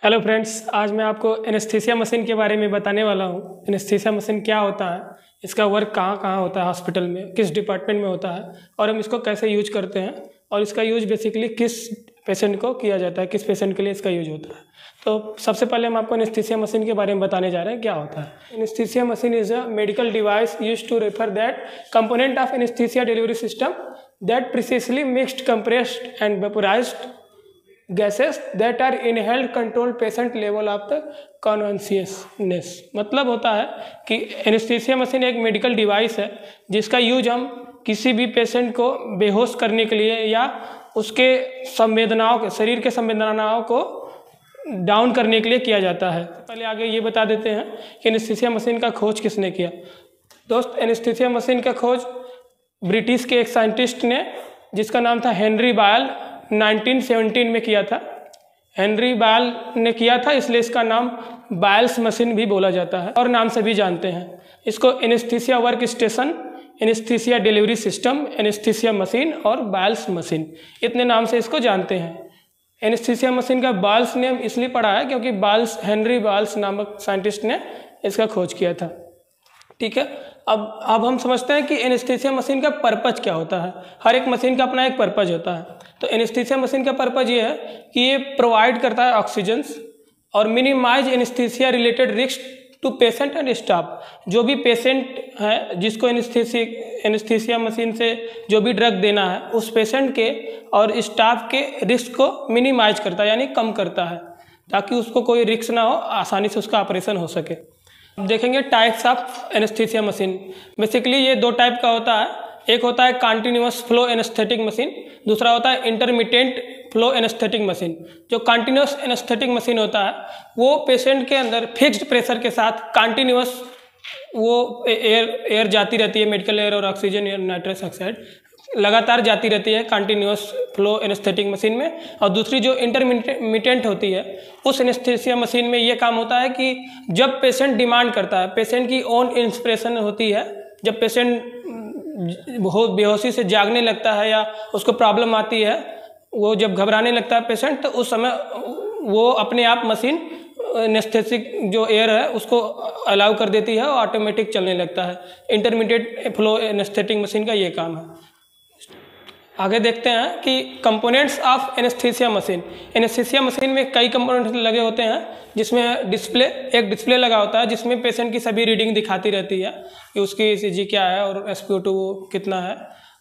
Hello friends, आज मैं आपको एनेस्थीसिया मशीन के बारे में बताने वाला हूँ। एनेस्थीसिया मशीन क्या होता है, इसका वर्क कहाँ कहाँ होता है, हॉस्पिटल में किस डिपार्टमेंट में होता है और हम इसको कैसे यूज करते हैं और इसका यूज बेसिकली किस पेशेंट को किया जाता है, किस पेशेंट के लिए इसका यूज होता है। तो सबसे पहले हम आपको एनेस्थीसिया मशीन के बारे में बताने जा रहे हैं क्या होता है। Anaesthesia machine is a medical device use to refer that component of anaesthesia delivery system that precisely mixed compressed and vaporised gases that are inhaled control patient level of the consciousness. मतलब होता है कि anaesthesia machine एक medical device है जिसका use हम किसी भी पेशेंट को बेहोश करने के लिए या उसके संवेदनाओं के शरीर के संवेदनाओं को डाउन करने के लिए किया जाता है। पहले आगे ये बता देते हैं कि एनेस्थीसिया मशीन का खोज किसने किया। दोस्त, एनेस्थीसिया मशीन का खोज ब्रिटिश के एक साइंटिस्ट ने जिसका नाम था हेनरी बायल 1917 में किया था। हेनरी बायल ने किया था, इसलिए इसका नाम बायल्स मशीन भी बोला जाता है और नाम से भी जानते हैं इसको। Anaesthesia work station, anaesthesia delivery system, anaesthesia machine और बायल्स मशीन, इतने नाम से इसको जानते हैं। एनेस्थीसिया मशीन का बायल्स नेम इसलिए पड़ा है क्योंकि बायल्स, हेनरी बायल्स नामक साइंटिस्ट ने इसका खोज किया था। ठीक है, अब हम समझते हैं कि एनेस्थीसिया मशीन का पर्पज क्या होता है। हर एक मशीन का अपना एक पर्पज होता है। तो एनेस्थीसिया मशीन का पर्पज ये है कि ये प्रोवाइड करता है ऑक्सीजन और minimize anesthesia related risk to patient and staff. जो भी पेशेंट है जिसको एनेस्थीसिया मशीन से जो भी ड्रग देना है, उस पेशेंट के और स्टाफ के रिस्क को मिनिमाइज करता है, यानी कम करता है, ताकि उसको कोई रिस्क ना हो, आसानी से उसका ऑपरेशन हो सके। अब देखेंगे types of anaesthesia machine. Basically ये दो टाइप का होता है। एक होता है कॉन्टिन्यूअस फ्लो एनेस्थेटिक मशीन, दूसरा होता है इंटरमिटेंट फ्लो एनेस्थेटिक मशीन। जो कॉन्टिन्यूअस एनेस्थेटिक मशीन होता है वो पेशेंट के अंदर फिक्स्ड प्रेशर के साथ कॉन्टिन्यूअस वो एयर जाती रहती है, मेडिकल एयर और ऑक्सीजन या नाइट्रस ऑक्साइड लगातार जाती रहती है कॉन्टिन्यूअस फ्लो एनेस्थेटिक मशीन में। और दूसरी जो इंटरमिटेंट होती है, उस एनेस्थीसिया मशीन में ये काम होता है कि जब पेशेंट डिमांड करता है, पेशेंट की ओन इंस्पिरेशन होती है, जब पेशेंट बेहोशी से जागने लगता है या उसको प्रॉब्लम आती है, वो जब घबराने लगता है पेशेंट, तो उस समय वो अपने आप मशीन एनेस्थेटिक जो एयर है उसको अलाउ कर देती है और ऑटोमेटिक चलने लगता है। इंटरमीडिएट फ्लो एनेस्थेटिक मशीन का ये काम है। आगे देखते हैं कि components of anaesthesia machine. Anaesthesia machine में कई कंपोनेंट्स लगे होते हैं, जिसमें एक डिस्प्ले लगा होता है जिसमें पेशेंट की सभी रीडिंग दिखाती रहती है कि उसकी ECG क्या है और SpO2 कितना है।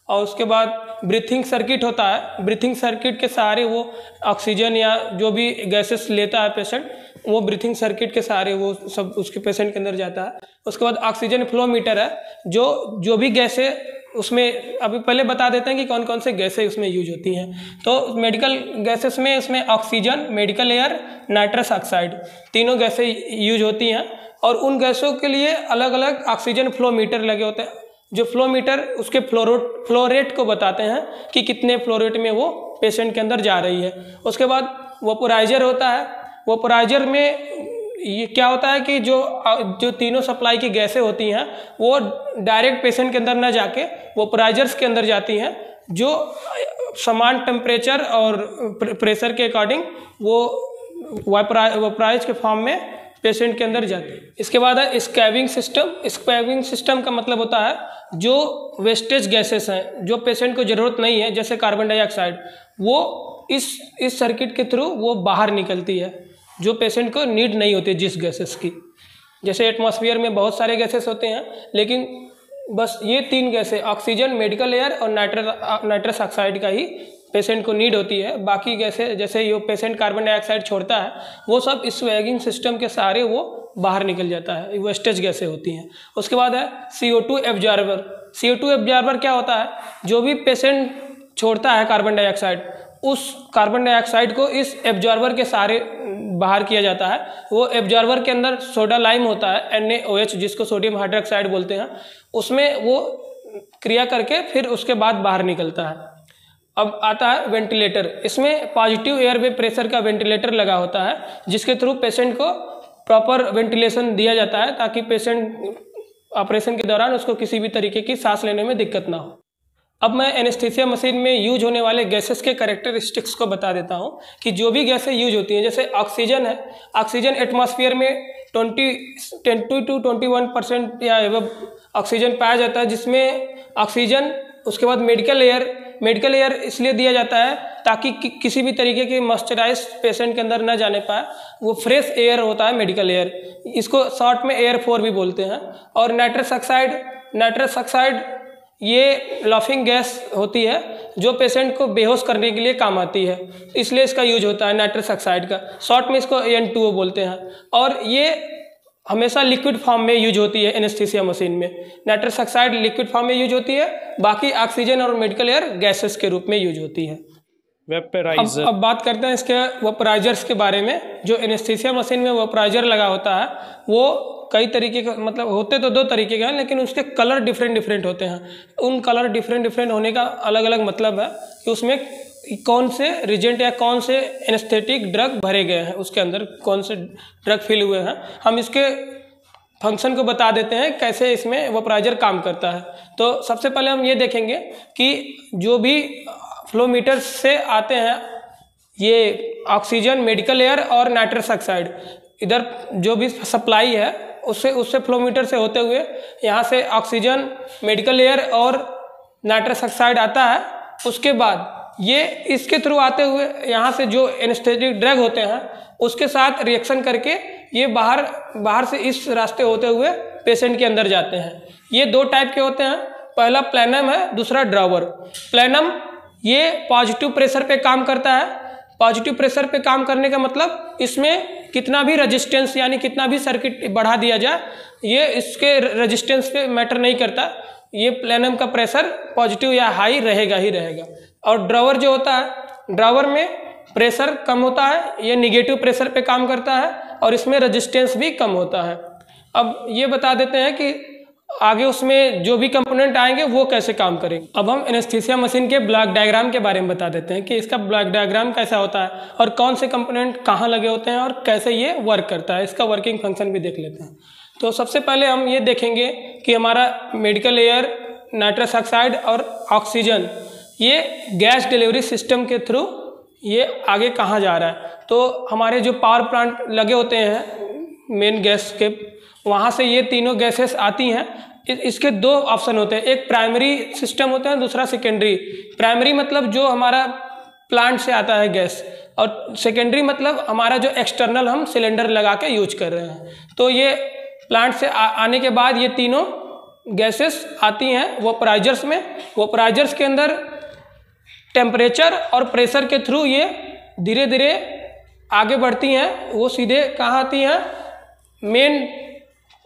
और उसके बाद ब्रीथिंग सर्किट होता है। ब्रीथिंग सर्किट के सहारे वो ऑक्सीजन या जो भी गैसेस लेता है पेशेंट, वो ब्रीथिंग सर्किट के सहारे वो सब उसके पेशेंट के अंदर जाता है। उसके बाद ऑक्सीजन फ्लो मीटर है, जो भी गैसें उसमें, अभी पहले बता देते हैं कि कौन कौन से गैसें उसमें यूज होती हैं। तो मेडिकल गैसेस में उसमें oxygen, medical air, nitrous oxide, तीनों गैसें यूज होती हैं। और उन गैसों के लिए अलग अलग ऑक्सीजन फ्लो मीटर लगे होते हैं। जो फ्लो मीटर उसके फ्लो रेट को बताते हैं कि कितने फ्लो रेट में वो पेशेंट के अंदर जा रही है। उसके बाद वेपोराइजर होता है। वेपोराइजर में ये क्या होता है कि जो तीनों सप्लाई की गैसें होती हैं वो डायरेक्ट पेशेंट के अंदर न जाके वेपोराइजर्स के अंदर जाती हैं, जो समान टेम्परेचर और प्रेशर के अकॉर्डिंग वो वेपोराइज के फॉर्म में पेशेंट के अंदर जाती है। इसके बाद है स्कैविंग सिस्टम। स्कैविंग सिस्टम का मतलब होता है जो वेस्टेज गैसेस हैं, जो पेशेंट को ज़रूरत नहीं है, जैसे कार्बन डाइऑक्साइड, वो इस सर्किट के थ्रू वो बाहर निकलती है, जो पेशेंट को नीड नहीं होती जिस गैसेस की। जैसे एटमॉस्फेयर में बहुत सारे गैसेस होते हैं, लेकिन बस ये तीन गैसें, ऑक्सीजन, मेडिकल एयर और नाइट्रस ऑक्साइड का ही पेशेंट को नीड होती है। बाकी गैसें, जैसे ये पेशेंट कार्बन डाइऑक्साइड छोड़ता है, वो सब इस स्वैगिंग सिस्टम के सहारे वो बाहर निकल जाता है, वेस्टेज गैसें होती हैं। उसके बाद है CO2 एब्जॉर्बर। CO2 एब्जॉर्बर क्या होता है? जो भी पेशेंट छोड़ता है कार्बन डाइऑक्साइड, उस कार्बन डाइऑक्साइड को इस एब्जॉर्बर के सहारे बाहर किया जाता है। वो एब्जॉर्बर के अंदर सोडा लाइम होता है, NaOH, जिसको सोडियम हाइड्रोक्साइड बोलते हैं, उसमें वो क्रिया करके फिर उसके बाद बाहर निकलता है। अब आता है वेंटिलेटर। इसमें पॉजिटिव एयरवे प्रेशर का वेंटिलेटर लगा होता है, जिसके थ्रू पेशेंट को प्रॉपर वेंटिलेशन दिया जाता है, ताकि पेशेंट ऑपरेशन के दौरान उसको किसी भी तरीके की सांस लेने में दिक्कत ना हो। अब मैं एनेस्थीसिया मशीन में यूज होने वाले गैसेस के कैरेक्टरिस्टिक्स को बता देता हूँ कि जो भी गैसें यूज होती हैं, जैसे ऑक्सीजन है, ऑक्सीजन एटमॉस्फेयर में 20 to 21% या एवं ऑक्सीजन पाया जाता है, जिसमें ऑक्सीजन, उसके बाद मेडिकल एयर इसलिए दिया जाता है ताकि किसी भी तरीके के मॉइस्चराइज पेशेंट के अंदर न जाने पाए, वो फ्रेश एयर होता है मेडिकल एयर, इसको शॉर्ट में एयर 4 भी बोलते हैं। और नाइट्रस ऑक्साइड ये लाफिंग गैस होती है जो पेशेंट को बेहोश करने के लिए काम आती है, इसलिए इसका यूज होता है नाइट्रस ऑक्साइड का, शॉर्ट में इसको N2O बोलते हैं। और ये हमेशा लिक्विड फॉर्म में यूज होती है एनेस्थीसिया मशीन में। नाइट्रस ऑक्साइड लिक्विड फॉर्म में यूज होती है, बाकी ऑक्सीजन और मेडिकल एयर गैसेस के रूप में यूज होती है। वेपराइजर। अब बात करते हैं इसके वेपराइजर्स के बारे में। जो एनेस्थीसिया मशीन में वेपराइजर लगा होता है वो कई तरीके का, मतलब होते तो 2 तरीके के हैं, लेकिन उसके कलर डिफरेंट होते हैं। उन कलर डिफरेंट होने का अलग अलग मतलब है कि उसमें कौन से रिजेंट या कौन से एनेस्थेटिक ड्रग भरे गए हैं, उसके अंदर कौन से ड्रग फिल हुए हैं। हम इसके फंक्शन को बता देते हैं कैसे इसमें वेपराइजर काम करता है। तो सबसे पहले हम ये देखेंगे कि जो भी फ्लो मीटर से आते हैं ये ऑक्सीजन, मेडिकल एयर और नाइट्रस ऑक्साइड, इधर जो भी सप्लाई है उससे फ्लो मीटर से होते हुए यहाँ से ऑक्सीजन, मेडिकल एयर और नाइट्रस ऑक्साइड आता है। उसके बाद ये इसके थ्रू आते हुए यहाँ से जो एनेस्थेटिक ड्रग होते हैं उसके साथ रिएक्शन करके ये बाहर से इस रास्ते होते हुए पेशेंट के अंदर जाते हैं। ये 2 टाइप के होते हैं, पहला प्लेनम है, दूसरा ड्रॉवर। प्लेनम ये पॉजिटिव प्रेशर पे काम करता है। पॉजिटिव प्रेशर पे काम करने का मतलब इसमें कितना भी रेजिस्टेंस यानी कितना भी सर्किट बढ़ा दिया जाए, ये इसके रेजिस्टेंस पे मैटर नहीं करता, ये प्लेनम का प्रेशर पॉजिटिव या हाई रहेगा ही रहेगा। और ड्रॉवर जो होता है, ड्रॉवर में प्रेशर कम होता है, ये निगेटिव प्रेशर पे काम करता है और इसमें रेजिस्टेंस भी कम होता है। अब ये बता देते हैं कि आगे उसमें जो भी कंपोनेंट आएंगे वो कैसे काम करेंगे। अब हम एनेस्थीसिया मशीन के ब्लॉक डायग्राम के बारे में बता देते हैं कि इसका ब्लॉक डायग्राम कैसा होता है और कौन से कंपोनेंट कहाँ लगे होते हैं और कैसे ये वर्क करता है, इसका वर्किंग फंक्शन भी देख लेते हैं। तो सबसे पहले हम ये देखेंगे कि हमारा मेडिकल एयर, नाइट्रस ऑक्साइड और ऑक्सीजन ये गैस डिलीवरी सिस्टम के थ्रू ये आगे कहाँ जा रहा है। तो हमारे जो पावर प्लांट लगे होते हैं मेन गैस के, वहाँ से ये तीनों गैसेस आती हैं। इसके 2 ऑप्शन होते हैं, एक प्राइमरी सिस्टम होता है, दूसरा सेकेंडरी। प्राइमरी मतलब जो हमारा प्लांट से आता है गैस, और सेकेंडरी मतलब हमारा जो एक्सटर्नल हम सिलेंडर लगा के यूज कर रहे हैं। तो ये प्लांट से आने के बाद ये तीनों गैसेस आती हैं वेपराइजर्स में। वेपराइजर्स के अंदर टेम्परेचर और प्रेशर के थ्रू ये धीरे धीरे आगे बढ़ती हैं। वो सीधे कहाँ आती हैं, मेन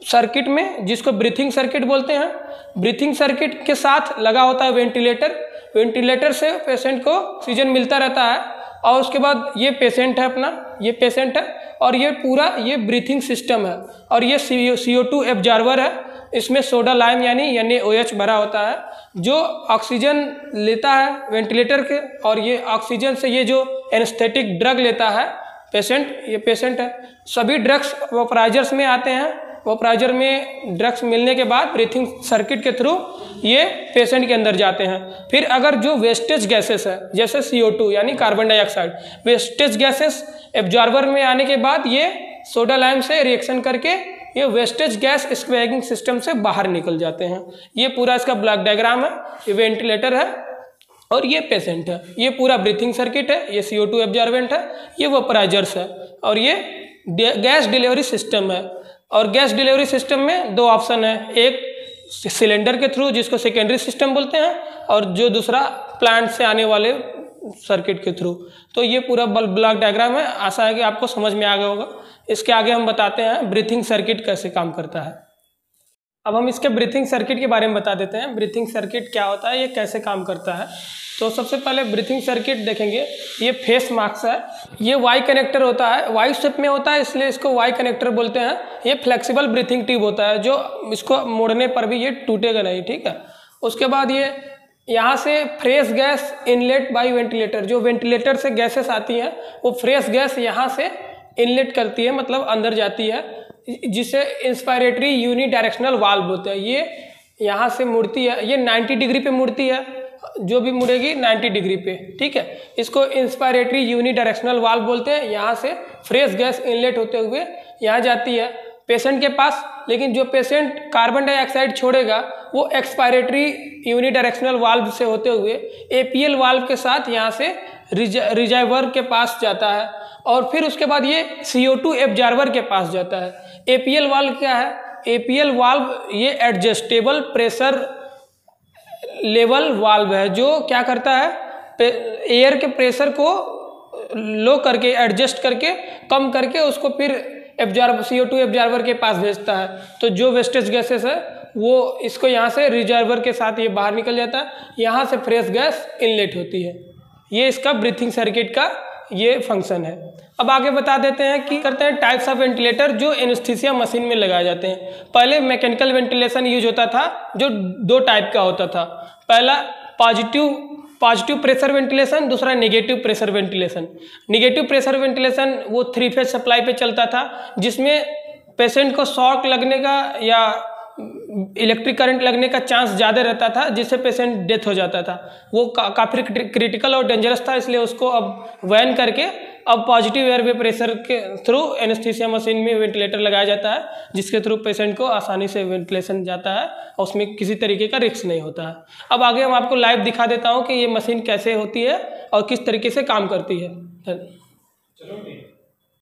सर्किट में, जिसको ब्रीथिंग सर्किट बोलते हैं। ब्रीथिंग सर्किट के साथ लगा होता है वेंटिलेटर। वेंटिलेटर से पेशेंट को ऑक्सीजन मिलता रहता है और उसके बाद ये पेशेंट है अपना, ये पेशेंट है और ये पूरा ये ब्रीथिंग सिस्टम है। और ये CO2 एब्जॉर्बर है, इसमें सोडा लाइम यानी NaOH भरा होता है जो ऑक्सीजन लेता है वेंटिलेटर के, और ये ऑक्सीजन से ये जो एनेस्थेटिक ड्रग लेता है पेशेंट, ये पेशेंट है। सभी ड्रग्स वेपराइजर्स में आते हैं। वेपराइजर में ड्रग्स मिलने के बाद ब्रीथिंग सर्किट के थ्रू ये पेशेंट के अंदर जाते हैं। फिर अगर जो वेस्टेज गैसेस है जैसे CO2 यानी carbon dioxide, wastage gases absorber में आने के बाद ये सोडा लाइम से रिएक्शन करके ये वेस्टेज गैस स्क्वैगिंग सिस्टम से बाहर निकल जाते हैं। ये पूरा इसका ब्लॉक डायग्राम है। ये वेंटिलेटर है और ये पेशेंट है। ये पूरा ब्रीथिंग सर्किट है, ये CO2 एब्जॉर्बेंट है, ये वेपराइजर्स है और ये गैस डिलीवरी सिस्टम है। और गैस डिलीवरी सिस्टम में 2 ऑप्शन है, एक सिलेंडर के थ्रू जिसको सेकेंडरी सिस्टम बोलते हैं, और जो दूसरा प्लांट से आने वाले सर्किट के थ्रू। तो ये पूरा ब्लॉक डायग्राम है। आशा है कि आपको समझ में आ गया होगा। इसके आगे हम बताते हैं ब्रीथिंग सर्किट कैसे काम करता है। अब हम इसके ब्रीथिंग सर्किट के बारे में बता देते हैं। ब्रीथिंग सर्किट क्या होता है, ये कैसे काम करता है। तो सबसे पहले ब्रीथिंग सर्किट देखेंगे। ये फेस मास्क है, ये वाई कनेक्टर होता है, वाई शेप में होता है इसलिए इसको वाई कनेक्टर बोलते हैं। ये फ्लेक्सिबल ब्रीथिंग ट्यूब होता है जो इसको मोड़ने पर भी ये टूटेगा नहीं, ठीक है। उसके बाद ये यहाँ से fresh gas inlet by ventilator, जो वेंटिलेटर से गैसेस आती हैं वो फ्रेश गैस यहाँ से इनलेट करती है, मतलब अंदर जाती है, जिसे इंस्पायरेटरी यूनिडायरेक्शनल वाल्व बोलते हैं। ये यहाँ से मुड़ती है, ये 90 डिग्री पे मुड़ती है जो भी मुड़ेगी 90 डिग्री पे, ठीक है। इसको इंस्पायरेटरी यूनिडायरेक्शनल वाल्व बोलते हैं। यहाँ से फ्रेश गैस इनलेट होते हुए यहाँ जाती है पेशेंट के पास, लेकिन जो पेशेंट कार्बन डाइऑक्साइड छोड़ेगा वो एक्सपायरेटरी यूनिडायरेक्शनल वाल्व से होते हुए एपीएल वाल्व के साथ यहाँ से रिजर्वर के पास जाता है, और फिर उसके बाद ये CO2 एब्जॉर्बर के पास जाता है। एपीएल वाल्व क्या है? एपीएल वाल्व ये एडजस्टेबल प्रेशर लेवल वाल्व है, जो क्या करता है, एयर के प्रेशर को लो करके, एडजस्ट करके, कम करके उसको फिर CO2 एब्जॉर्बर के पास भेजता है। तो जो वेस्टेज गैसेस है वो इसको यहाँ से रिजर्वर के साथ ये बाहर निकल जाता है, यहाँ से फ्रेश गैस इनलेट होती है। ये इसका ब्रीथिंग सर्किट का ये फंक्शन है। अब आगे बता देते हैं कि करते हैं टाइप्स ऑफ वेंटिलेटर जो एनेस्थीसिया मशीन में लगाए जाते हैं। पहले मैकेनिकल वेंटिलेशन यूज होता था, जो 2 टाइप का होता था। पहला पॉजिटिव प्रेशर वेंटिलेशन, दूसरा negative pressure ventilation. Negative pressure ventilation वो 3 फेज सप्लाई पे चलता था, जिसमें पेशेंट को शॉक लगने का या इलेक्ट्रिक करंट लगने का चांस ज़्यादा रहता था, जिससे पेशेंट डेथ हो जाता था। वो काफ़ी क्रिटिकल और डेंजरस था, इसलिए उसको अब बैन करके अब पॉजिटिव एयरवे प्रेशर के थ्रू एनेस्थीसिया मशीन में वेंटिलेटर लगाया जाता है, जिसके थ्रू पेशेंट को आसानी से वेंटिलेशन जाता है और उसमें किसी तरीके का रिस्क नहीं होता है। अब आगे हम आपको लाइव दिखा देता हूँ कि ये मशीन कैसे होती है और किस तरीके से काम करती है। चलो।